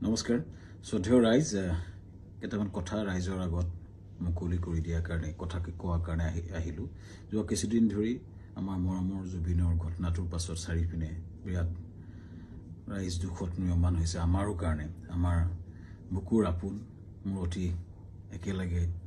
নমস্কাৰ শ্ৰদ্ধেয় ৰাইজ কেইটামান কথা ৰাইজৰ আগত মুকলি কৰি দিয়াৰ কাৰণে কথা কোৱাৰ কাৰণে আহিলো যোৱা কিছুদিন ধৰি আমাৰ মৰমৰ জুবিনৰ ঘটনাটোৰ পাছত চাৰিপিনে বিৰাট ৰাইজ দুখত নিয়মান হৈছে আমাৰো কাৰণে আমাৰ বুকুৰ আপোন মোৰ অতি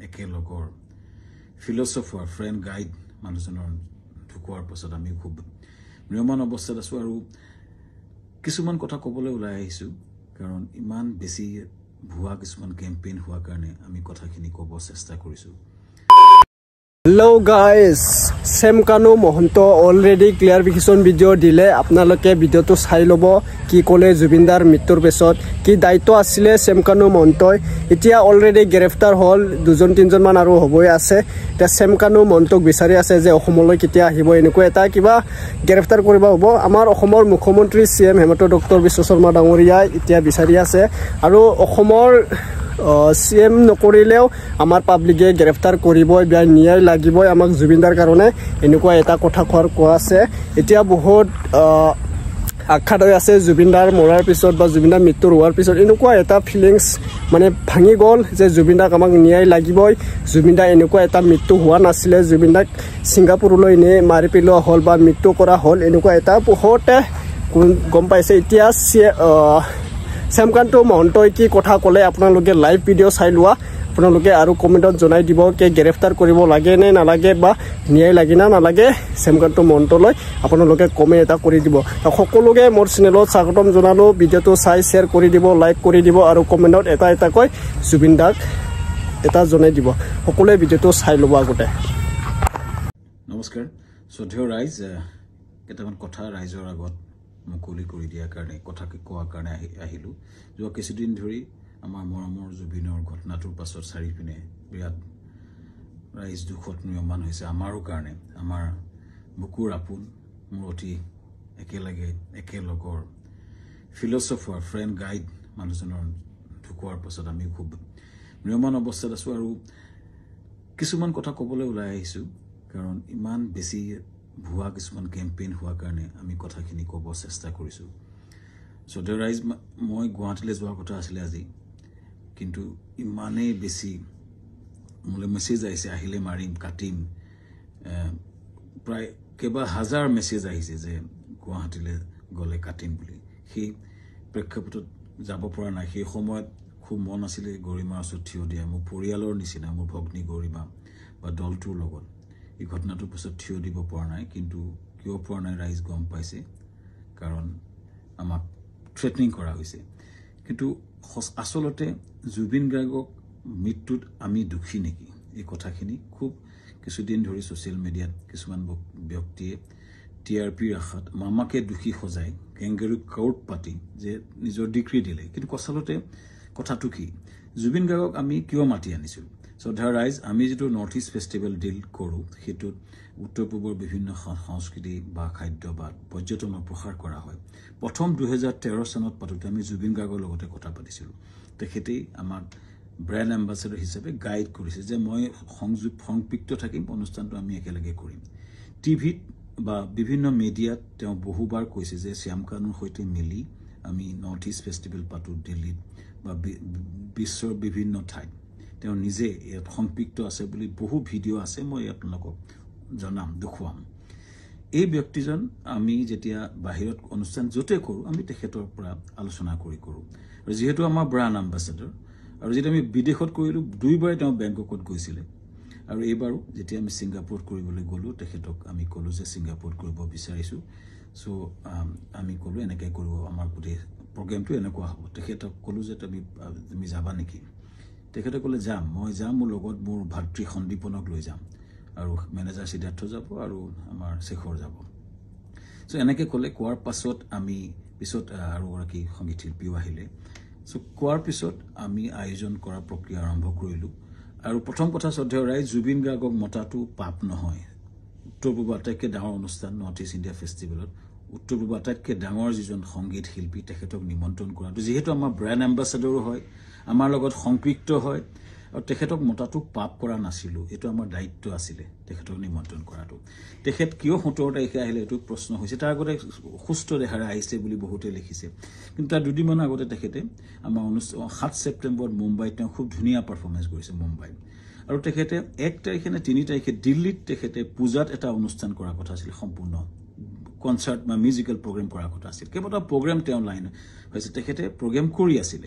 একেলগৰ ফিলছফাৰ ফ্ৰেণ্ড গাইড মানুহজনৰ ঢুকোৱাৰ পাছত আমি খুব নিয়মান অৱস্থাত আছো আৰু কিছুমান কথা ক'বলৈ ওলাই আহিছো কাৰণ ইমান বেছি ভুৱা কিছুমান কেম্পেইন হোৱাৰ কাৰণে আমি কথাখিনি ক'ব চেষ্টা কৰিছো Hello guys, Sam Kanu Mohanto already clarification video dile apnaloke video to sai lobo ki kole Jubindar mrityur pesot ki daito asile Sam Kanu Mohantoy etia already graftar hol dujon tinjon man aru hoboi ase ta Sam Kanu Mohantok bisari ase je ohomoloi ketia ahibo eniko eta kiba graftar koriba hobo amar ohomor mukhyamantri CM Hemanto Dr. Biswa Sharma Dangoria etia bisari ase aru ohomor CM নকৰিলেও আমাৰ পাব্লিকে গ্ৰেফতাৰ কৰিবই বিয়া নিয়াই লাগিবই আমাক জুবিনদাৰ কাৰণে এনেকুৱা এটা কথা কোৱা আছে এতিয়া বহুত আখ্যাত হৈ আছে জুবিনদাৰ মৰাৰ পিছত বা জুবিনদাৰ মৃত্যু হোৱাৰ পিছত এনেকুৱা এটা ফিলিংছ মানে ভাঙি গ'ল যে জুবিনদাক আমাক নিয়াই লাগিবই জুবিনদাৰ এনেকুৱা এটা মৃত্যু হোৱা নাছিলে জুবিনদাক ছিংগাপুৰলৈ নে মাৰি পেলোৱা হ'ল বা মৃত্যু কৰা হ'ল এনেকুৱা এটা বহুতে গম পাইছে এতিয়া Sam Kanu Mohantoy কি কথা কলে আপোনালোকে লাইভ ভিডিও চাই লোৱা আপোনালোকে আৰু কমেন্টত জনাই দিব কে গ্ৰেফতাৰ কৰিব লাগে নে নালাগে বা নিয়াই লাগে না নালাগে Sam Kanu Mohantoy আপোনালোকে কমেন্ট এটা কৰি দিব সকলোকে মোৰ চেনেলত স্বাগতম জনালো ভিডিওটো চাই শেয়াৰ কৰি দিব লাইক কৰি দিব আৰু কমেন্টত এটা কৈ জুবিনদাক এটা জনাই দিব সকলোৱে ভিডিওটো চাই লব আগতে নমস্কাৰ শ্ৰদ্ধেয় ৰাইজ কেইটামান কথা ৰাইজৰ আগত মুকলি কৰি দিয়াৰ কাৰণে কথা কোৱাৰ কাৰণে আহিলো যোৱা কিছুদিন ধৰি আমাৰ মৰমৰ জুবিনৰ ঘটনাটোৰ পাছত চাৰিপিনে বিৰাট ৰাইজ দুখত নিয়মান হৈছে আমাৰো কাৰণে আমাৰ বুকুৰ আপোন মোৰ অতি একেলগৰ ফিলছফাৰ ফ্ৰেণ্ড গাইড মানুহজনৰ ঢুকোৱাৰ পাছত আমি খুব নিয়মান অৱস্থাত আছো আৰু কিছুমান কথা ক'বলৈ ওলাই আহিছো কাৰণ ইমান বেছি ভুৱা কিছুমান কেম্পেইন হোৱাৰ কাৰণে আমি কথাখিনি ক'ব চেষ্টা কৰিছো শ্ৰদ্ধেয় ৰাইজ মই গুৱাহাটীলৈ যোৱাৰ কথা আছিলে আজি কিন্তু ইমানেই বেছি মোলৈ মেছেজ আহিছে আহিলে মাৰিম কাটিম প্ৰায় কেইবা হাজাৰ মেছেজ আহিছে যে গুৱাহাটীলৈ গ'লে কাটিম বুলি সেই প্ৰেক্ষাপটত যাব পৰা নাই সেই সময়ত খুব মন আছিলে গৰিমাৰ ওচৰত থিয় দিয়া মোৰ পৰিয়ালৰ নিচিনা মোৰ ভগ্নী গৰিমা বা দলটোৰ লগত এই ঘটনাটোৰ পিছত থিয় দিব পৰা নাই কিন্তু কিয় পৰা নাই ৰাইজ গম পাইছে কাৰণ আমাক থ্ৰেটনিং কৰা হৈছে কিন্তু আসলতে জুবিন গাৰ্গক মৃত্যুত আমি দুখী নেকি এই কথাখিনি খুব কিছুদিন ধৰি ছ'চিয়েল মিডিয়াত কিছুমান ব্যক্তিয়ে টিআৰপিৰ আশাত মামাকে দুখী সজাই কেংগেৰু কোৰ্ট পাতি যে নিজৰ ডিগ্ৰী দিলে কিন্তু আচলতে কথাটো কি জুবিন গাৰ্গক আমি কিয় মাতি আনিছোঁ শ্ৰদ্ধা ৰাইজ আমি যেটো নৰ্থ ইষ্ট ফেষ্টিভেল ডিল কৰোঁ সেইটোত উত্তৰ পূবৰ বিভিন্ন সংস্কৃতি বা খাদ্য বা পৰ্যটনৰ প্ৰসাৰ কৰা হয় প্ৰথম 2013 চনত পাতোতে আমি জুবিন গাৰ্গৰ লগতে কথা পাতিছিলোঁ তেখেতেই আমাক ব্ৰেণ্ড এম্বাছাডৰ হিচাপে গাইড কৰিছে যে মই সংপৃক্ত থাকিম অনুষ্ঠানটো আমি একেলগে কৰিম টিভিত বা বিভিন্ন মিডিয়াত তেওঁ বহুবাৰ কৈছে যে শ্যাম কানুৰ সৈতে মিলি আমি নৰ্থ ইষ্ট ফেষ্টিভেল পাতোঁ দিল্লীত বা বিশ্বৰ বিভিন্ন ঠাইত তেওঁ নিজে ইয়াত সংপৃক্ত আছে বুলি বহু ভিডিঅ' আছে মই আপোনালোকক জনাম দেখুৱাম এই ব্যক্তিজন আমি যেতিয়া বাহিৰত অনুষ্ঠান য'তে কৰোঁ আমি তেখেতৰ পৰা আলোচনা কৰোঁ আৰু যিহেতু আমাৰ ব্ৰাণ্ড এম্বাছাডৰ আৰু যেতিয়া আমি বিদেশত কৰিলোঁ দুইবাৰে তেওঁ বেংককত গৈছিলে আৰু এইবাৰো যেতিয়া আমি ছিংগাপুৰত কৰিবলৈ গ'লোঁ তেখেতক আমি ক'লোঁ যে ছিংগাপুৰত কৰিব বিচাৰিছোঁ চ' আমি ক'লোঁ এনেকৈ কৰিব আমাৰ গোটেই প্ৰগ্ৰেমটো এনেকুৱা হ'ব তেখেতক ক'লোঁ যে তুমি যাবা নেকি তেখেতে ক'লে যাম মই যাম মোৰ লগত মোৰ ভাতৃ সন্দীপনক লৈ যাম আৰু মেনেজাৰ সিদ্ধাৰ্থ যাব আৰু আমাৰ শেখৰ যাব চ' এনেকৈ ক'লে কোৱাৰ পাছত আমি পিছত আৰু এগৰাকী সংগীত শিল্পীও আহিলে চ' কোৱাৰ পিছত আমি আয়োজন কৰা প্ৰক্ৰিয়া আৰম্ভ কৰিলোঁ আৰু প্ৰথম কথা শ্ৰদ্ধেয় ৰাইজ জুবিন গাৰ্গক মতাটো পাপ নহয় উত্তৰ পূবৰ আটাইতকৈ ডাঙৰ অনুষ্ঠান নৰ্থ ইষ্ট ইণ্ডিয়া ফেষ্টিভেলত উত্তৰ পূবৰ আটাইতকৈ ডাঙৰ যিজন সংগীত শিল্পী তেখেতক নিমন্ত্ৰণ কৰাটো যিহেতু আমাৰ ব্ৰেণ্ড এম্বাছাডৰো হয় আমাৰ লগত সংপৃক্ত হয় আৰু তেখেতক মতাটো পাপ কৰা নাছিলো এটো আমাৰ দায়িত্ব আছিলে তেখেতক নিমন্ত্ৰণ কৰাটো তেখেত কিয় 17 তাৰিখে আহিলে এটো প্ৰশ্ন হৈছে তাৰ আগতে সুস্থ দেহাৰে আহিছে বুলি বহুতে লিখিছে কিন্তু তাৰ দুদিনমান আগতে তেখেতে আমাৰ 7 ছেপ্টেম্বৰত মুম্বাইত খুব ধুনীয়া পাৰফৰমেন্স কৰিছে মুম্বাইত আৰু তেখেতে 1 তাৰিখে নে 3 তাৰিখে দিল্লীত তেখেতে পূজাত এটা অনুষ্ঠান কৰাৰ কথা আছিল সম্পূৰ্ণ কনসাৰ্ট বা মিউজিক্যাল প্ৰগ্ৰাম কৰাৰ কথা আছিল কেৱটা প্ৰগ্ৰাম তেওঁ লাইন হৈছে তেখেতে প্ৰগ্ৰাম কৰি আছিল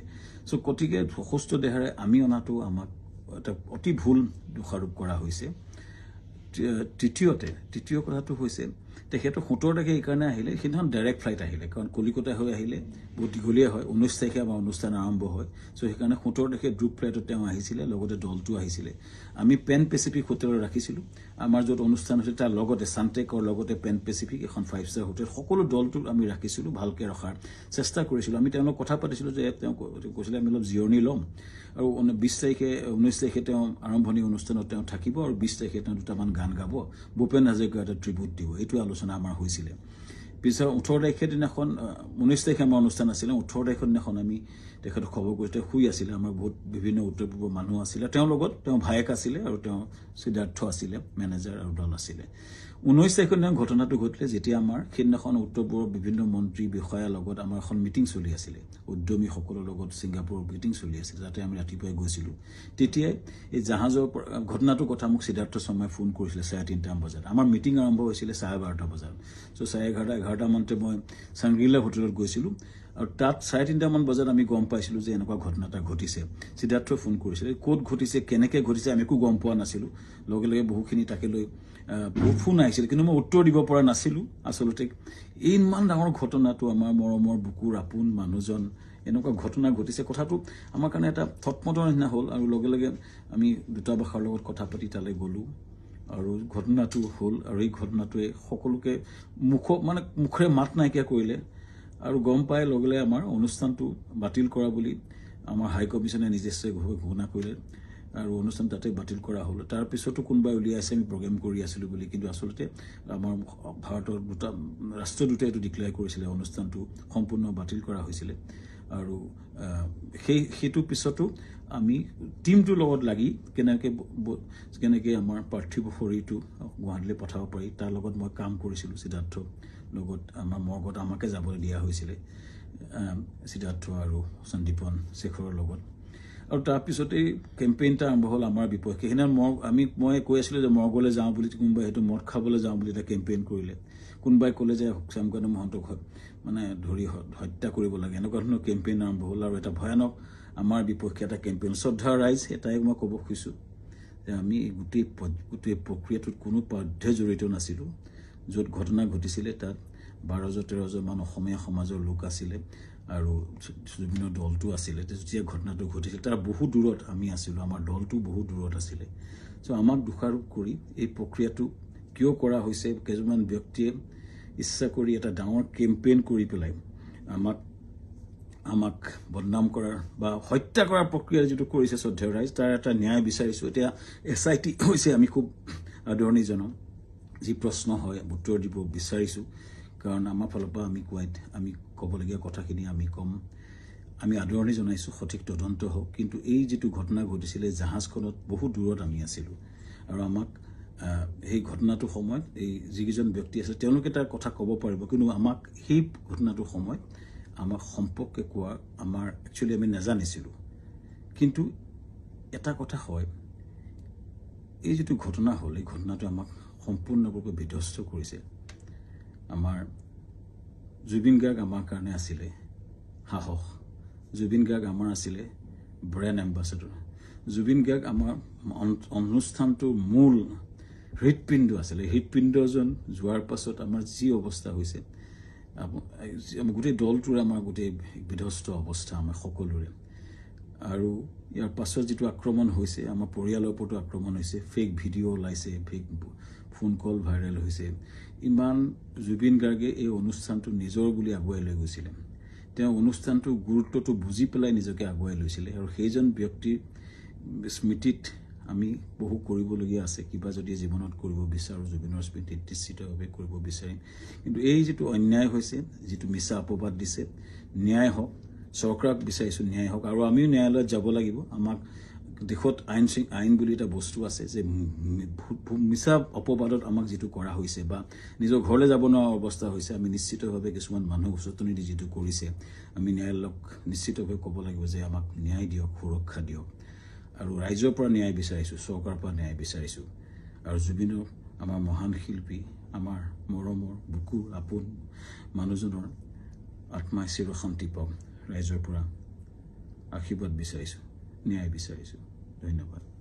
সো কটিকে সুস্থ দেহাৰে আমি অনাটো আমাক এটা অতি ভুল দোষাৰোপ কৰা হৈছে তৃতীয় কথাটো হৈছে তেখেতে 17 তাৰিখে এই কাৰণে আহিলে সিখন ডাইৰেক্ট ফ্লাইট আহিলে কাৰণ কলিকতা হৈ আহিলে বহুত দীঘলীয়া হয় 19 তাৰিখে আমাৰ অনুষ্ঠান আৰম্ভ হয় সো সেইকাৰণে 17 তাৰিখে গ্ৰুপ ফ্লাইটত তেওঁ আহিছিলে লগতে দলটো আহিছিলে আমি পেন পেচিফিক হোটেলত ৰাখিছিলো আমাৰ যত অনুষ্ঠান হৈছিল তাৰ লগতে সান্টেকৰ লগতে পেন পেচিফিক এখন 5 ষ্টাৰ হোটেল সকলো দলটো আমি ৰাখিছিলো ভালকে ৰখাৰ চেষ্টা কৰিছিলো আমি তেওঁলোকক কথা পাতিছিলো যে তেওঁ কৈছিলে আমি অলপ জিৰণি লম আৰু 20 তাৰিখে 19 তাৰিখে তেওঁ আৰম্ভণি অনুষ্ঠানত তেওঁ থাকিব আৰু 20 তাৰিখে তেওঁ দুটামান গান গাব ভূপেন হাজৰিকাৰ এটা ট্ৰিবিউট দিব এইটো আলোচনা আমাৰ হৈছিল পিছৰ 18 তাৰিখে দিনাখন 19 তাৰিখে আমাৰ অনুষ্ঠান আছিল 18 তাৰিখৰ দিনাখন আমি তেখেত খবৰ কৰিতে শুই আছিল আমাৰ বহুত বিভিন্ন উত্তৰ পূৰ্ব মানুহ আছিল তেওঁ লগত তেওঁ ভায়েক আছিল আৰু তেওঁ সিদ্ধাৰ্থ আছিল মেনেজাৰ আৰু দল আছিল 19 তাৰিখৰ দিনা ঘটনাটো ঘটিলে যেতিয়া আমাৰ খেদিনাখন উত্তৰ পূৰ্বৰ বিভিন্ন মন্ত্ৰী বিষয়া লগত আমাৰ এখন মিটিং চলি আছিল উদ্যমী সকলৰ লগত সিংগাপুৰৰ মিটিং চলি আছিল যাতে আমি ৰাতিপুৱাই গৈছিলো তেতিয়া এই জাহাজৰ ঘটনাটো কথা মোক সিদ্ধাৰ্থ শৰ্মাই ফোন কৰিছিল 3:30 বজাত আমাৰ মিটিং আৰম্ভ হৈছিল 12:30 বজাত সো 11:30 মানতে মই সাংগ্ৰিলা হোটেলত গৈছিলো আৰু তাত 3:30 মান বজাত আমি গম পাইছিলো যে এনেকুৱা ঘটনা এটা ঘটিছে সিদ্ধাৰ্থ ফোন কৰিছিল কোড ঘটিছে কেনেকৈ ঘটিছে আমি একো গম পোৱা নাছিলো লগে লগে বহুখিনি তাকে লৈ ফোন আহিছিল কিন্তু মই উত্তৰ দিব পৰা নাছিলো আসলতে ইমান ডাঙৰ ঘটনাটো আমাৰ মৰমৰ বুকুৰ আপোন মানুহজন এনেকুৱা ঘটনা ঘটিছে কথাটো আমাৰ কাৰণে এটা থটমটৰ নিচিনা হ'ল আৰু লগে লগে আমি দূতাবাসৰ লগত কথা পাতি তালৈ গলো আৰু ঘটনাটো হ'ল আৰু এই ঘটনাটোৱে সকলোকে মুখৰে মাত নাইকিয়া কৰিলে আৰু গম পাই লগলে আমাৰ অনুষ্ঠানটো বাতিল কৰা বুলি আমাৰ হাই কমিছনে নিজস্বভাৱে ঘোষণা কৰিলে আৰু অনুষ্ঠান তাতে বাতিল কৰা হ'ল তাৰ পিছতো কোনবাই উলিয়াইছে আমি প্ৰগ্ৰাম কৰি আছিলো বুলি কিন্তু আসলতে আমাৰ ভাৰতৰ ৰাষ্ট্ৰদূতাই এইটো ডিক্লেয়াৰ কৰিছিল অনুষ্ঠানটো সম্পূৰ্ণ বাতিল কৰা হৈছিল আৰু সেইটো পিছতো আমি টিমটোৰ লগত লাগি কেনেকৈ আমাৰ পাৰ্থিৱ শৰীৰটো গুৱাহাটীলৈ পঠাব পাৰি তাৰ লগত মই কাম কৰিছিলো সিদ্ধাৰ্থ লগত আমাৰ মৰ্গত আমাকে যাবলৈ দিয়া হৈছিল সিদ্ধাৰ্থ আৰু সন্দীপন শেখৰৰ লগত আৰু তাৰ পিছতে কেম্পেইনটা আৰম্ভ হ'ল আমাৰ বিপক্ষে সেইদিনা মই কৈ আছিলো যে মৰ্গলৈ যাওঁ বুলি কোনোবাই সেইটো মদ খাবলৈ যাওঁ বুলি এটা কেম্পেইন কৰিলে কোনোবাই ক'লে যে শ্যামকানু মহন্তক মানে ধৰি হত্যা কৰিব লাগে এনেকুৱা ধৰণৰ কেম্পেইন আৰম্ভ হ'ল আৰু এটা ভয়ানক আমাৰ বিপক্ষে এটা কেম্পেইন শ্ৰদ্ধা ৰাইজ এটাই মই ক'ব খুজিছো যে আমি গোটেই প্ৰক্ৰিয়াটোত কোনো পধ্যে জড়িত নাছিলো য'ত ঘটনা ঘটিছিলে তাত 12-13 মান অসমীয়া সমাজৰ লোক আছিলে আৰু বিভিন্ন দলটো আছিলে যেতিয়া ঘটনাটো ঘটিছিল তাৰ বহু দূৰত আমি আছিলো আমাৰ দলটো বহু দূৰত আছিলে সো আমাক দোষাৰোপ কৰি এই প্ৰক্ৰিয়াটো কিয় কৰা হৈছে কেইজনমান ব্যক্তিয়ে ইচ্ছা কৰি এটা ডাঙৰ কেম্পেইন কৰি পেলাই আমাক বদনাম কৰাৰ বা হত্যা কৰাৰ প্ৰক্ৰিয়া যেটো কৰিছে শ্ৰদ্ধেয় ৰাইজ তাৰ এটা ন্যায় বিচাৰিছো এতিয়া এসআইটি হৈছে আমি খুব আদৰণি জনাম যি প্ৰশ্ন হয় উত্তৰ দিব বিচাৰিছো কাৰণ আমাৰ ফালৰ পৰা আমি ক'বলগীয়া কথাখিনি আমি কম আমি আদৰণি জনাইছো সঠিক তদন্ত হোক কিন্তু এই যেটো ঘটনা ঘটিছিল জাহাজখনত বহু দূৰত আমি আছিলো আৰু আমাক এই ঘটনাটো সময়ত এই যিজন ব্যক্তি আছে তেওঁলোকে তাৰ কথা ক'ব পাৰিব কিন্তু আমাক এই ঘটনাটো সময়ত আমাক সম্পৰ্কে কোৱা আমাৰ একচুয়ালি আমি নাজানিছিলো কিন্তু এটা কথা হয় এই যেটো ঘটনা হ'ল এই ঘটনাটো আমাক সম্পূৰ্ণৰূপে বিধ্বস্ত কৰিছে আমাৰ জুবিন গাৰ্গ আমাৰ কাৰণে আছিলে সাহস জুবিন গাৰ্গ আমাৰ আছিলে ব্ৰেণ্ড এম্বাসেডৰ জুবিন গাৰ্গ আমাৰ অনুষ্ঠানটোৰ মূল হৃদপিণ্ড আছিলে হৃদপিণ্ডজন যোৱাৰ পাছত আমাৰ যি অৱস্থা হৈছে আমাৰ গোটেই দলটোৰ আমাৰ গোটেই বিধ্বস্ত অৱস্থা আমাৰ সকলোৰে আৰু ইয়াৰ পাছত যেটো আক্ৰমণ হৈছে আমাৰ পৰিয়ালৰ ওপৰতো আক্ৰমণ হৈছে ফেক ভিডিঅ' ওলাইছে ফেক ফোন কল ভাইৰেল হৈছে ইমান জুবিন গাৰ্গে এই অনুষ্ঠানটো নিজৰ বুলি আগুৱাই লৈ গৈছিল তেওঁ অনুষ্ঠানটো গুৰুত্বটো বুজি পেলাই নিজকে আগুৱাই লৈছিল আৰু সেইজন ব্যক্তিৰ স্মৃতিত আমি বহু কৰিবলগীয়া আছে কিবা যদি জীৱনত কৰিব বিচাৰো জুবিনৰ স্মৃতিত নিশ্চিতভাৱে কৰিব বিচাৰিম কিন্তু এই যেটো অন্যায় হৈছে যেটো মিছা অপবাদ দিছে ন্যায় হোক চৰকাৰক বিচাৰিছো ন্যায় হোক আৰু আমিও ন্যায়ালয়ত যাব লাগিব আমাক দেশত আইন বুলি এটা বস্তু আছে যে মিছা অপবাদত আমাক যেটো কৰা হৈছে বা নিজৰ ঘৰলৈ যাব নোৱাৰা অৱস্থা হৈছে আমি নিশ্চিতভাৱে কিছুমান মানুহ উচতনি দি যেটো কৰিছে আমি ন্যায়ালয়ক নিশ্চিতভাৱে ক'ব লাগিব যে আমাক ন্যায় দিয়ক সুৰক্ষা দিয়ক আৰু ৰাইজৰ পৰা ন্যায় বিচাৰিছো চৰকাৰৰ পৰা ন্যায় বিচাৰিছো আৰু জুবিনৰ আমাৰ মহান শিল্পী আমাৰ মৰমৰ বুকুৰ আপোন মানুহজনৰ আত্মাই চিৰ শান্তি পাওক ৰাইজৰ পৰা আশীৰ্বাদ বিচাৰিছো ন্যায় বিচাৰিছো ধন্যবাদ